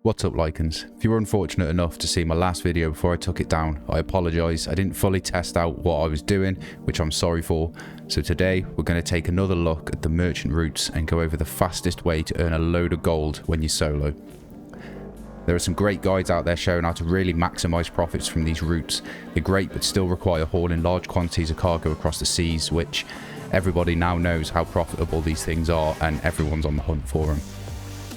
What's up, Lycans? If you were unfortunate enough to see my last video before I took it down, I apologise. I didn't fully test out what I was doing, which I'm sorry for. So today we're going to take another look at the merchant routes and go over the fastest way to earn a load of gold when you solo. There are some great guides out there showing how to really maximise profits from these routes. They're great but still require hauling large quantities of cargo across the seas, which everybody now knows how profitable these things are and everyone's on the hunt for them.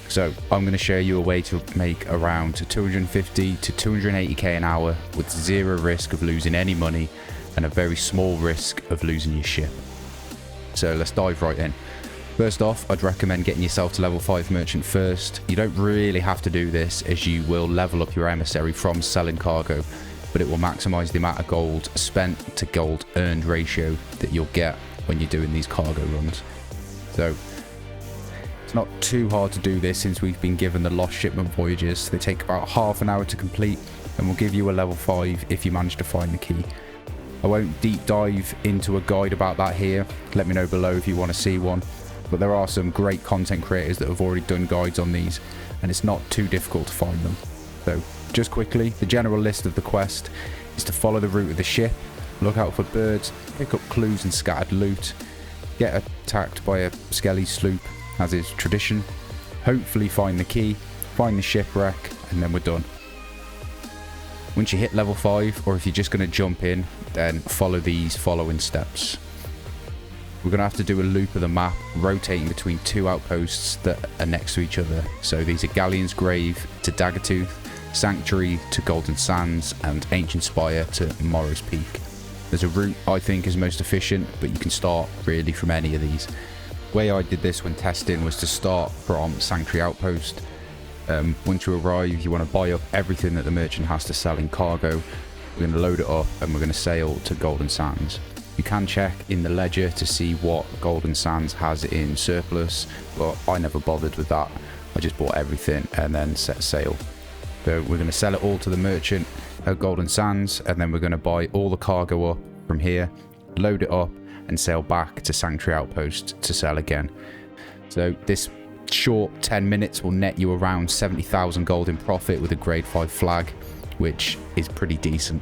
So I'm going to show you a way to make around 250 to 280k an hour with zero risk of losing any money and a very small risk of losing your ship. So let's dive right in. First off, I'd recommend getting yourself to level 5 merchant first. You don't really have to do this, as you will level up your emissary from selling cargo, but it will maximise the amount of gold spent to gold earned ratio that you'll get when you're doing these cargo runs. So it's not too hard to do this since we've been given the lost shipment voyages. They take about half an hour to complete and will give you a level 5 if you manage to find the key. I won't deep dive into a guide about that here. Let me know below if you want to see one. But there are some great content creators that have already done guides on these, and it's not too difficult to find them. So just quickly, the general list of the quest is to follow the route of the ship, look out for birds, pick up clues and scattered loot, get attacked by a skelly sloop as is tradition, hopefully find the key, find the shipwreck, and then we're done. Once you hit level 5, or if you're just going to jump in, then follow these following steps. We're going to have to do a loop of the map, rotating between two outposts that are next to each other. So these are Galleon's Grave to Daggertooth, Sanctuary to Golden Sands, and Ancient Spire to Morrow's Peak. There's a route I think is most efficient, but you can start really from any of these. The way I did this when testing was to start from Sanctuary Outpost. Once you arrive, you want to buy up everything that the merchant has to sell in cargo. We're going to load it up and we're going to sail to Golden Sands. You can check in the ledger to see what Golden Sands has in surplus, but I never bothered with that. I just bought everything and then set sail. So we're going to sell it all to the merchant at Golden Sands, and then we're going to buy all the cargo up from here, load it up, and sail back to Sanctuary Outpost to sell again. So this short 10 minutes will net you around 70,000 gold in profit with a grade 5 flag, which is pretty decent.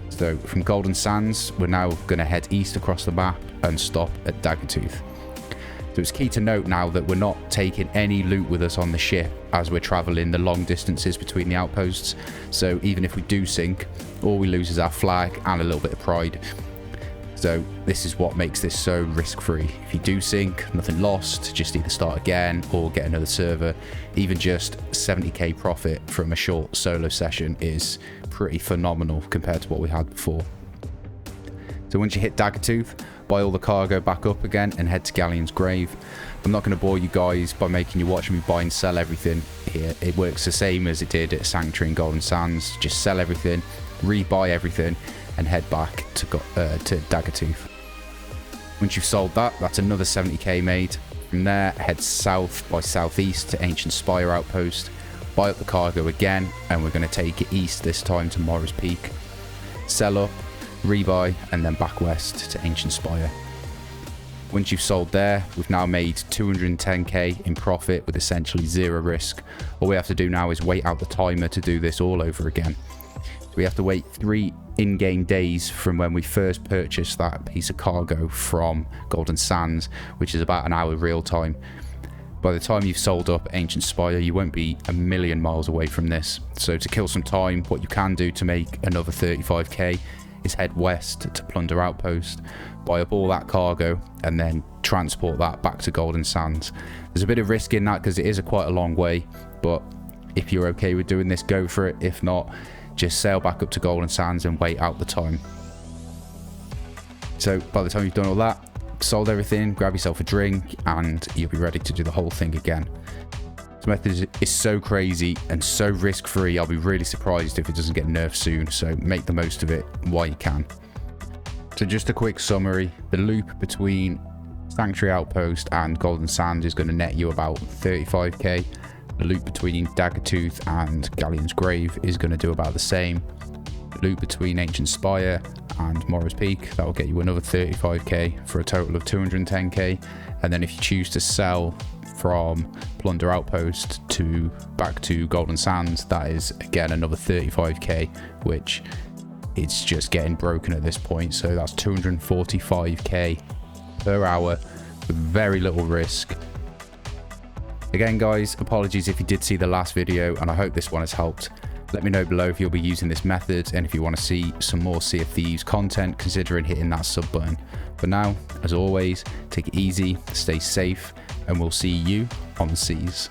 So from Golden Sands, we're now going to head east across the map and stop at Daggertooth. So it's key to note now that we're not taking any loot with us on the ship as we're traveling the long distances between the outposts. So even if we do sink, all we lose is our flag and a little bit of pride. So this is what makes this so risk-free. If you do sink, nothing lost, just either start again or get another server. Even just 70k profit from a short solo session is pretty phenomenal compared to what we had before. So once you hit Daggertooth, buy all the cargo back up again and head to Galleon's Grave. I'm not going to bore you guys by making you watch me buy and sell everything here. It works the same as it did at Sanctuary and Golden Sands. Just sell everything, rebuy everything, and head back to Daggertooth. Once you've sold that, that's another 70k made. From there, head south by southeast to Ancient Spire Outpost, buy up the cargo again, and we're going to take it east this time to Morrow's Peak. Sell up, rebuy, and then back west to Ancient Spire. Once you've sold there, we've now made 210k in profit with essentially zero risk. All we have to do now is wait out the timer to do this all over again. So we have to wait 3 in-game days from when we first purchased that piece of cargo from Golden Sands, which is about an hour real time. By the time you've sold up Ancient Spire, you won't be a million miles away from this. So to kill some time, what you can do to make another 35k is head west to Plunder Outpost, buy up all that cargo, and then transport that back to Golden Sands. There's a bit of risk in that because it is quite a long way, but if you're okay with doing this, go for it. If not, just sail back up to Golden Sands and wait out the time. So by the time you've done all that, sold everything, grab yourself a drink, and you'll be ready to do the whole thing again. This method is so crazy and so risk-free, I'll be really surprised if it doesn't get nerfed soon, so make the most of it while you can. So just a quick summary, the loop between Sanctuary Outpost and Golden Sands is going to net you about 35k. The loop between Daggertooth and Galleon's Grave is going to do about the same. The loop between Ancient Spire and Morris Peak. That will get you another 35k for a total of 210k. And then if you choose to sell from Plunder Outpost to back to Golden Sands, that is again another 35k, which it's just getting broken at this point. So that's 245k per hour with very little risk. Again guys, apologies if you did see the last video, and I hope this one has helped. Let me know below if you'll be using this method, and if you want to see some more Sea of Thieves content, considering hitting that sub button. But now, as always, take it easy, stay safe, and we'll see you on the seas.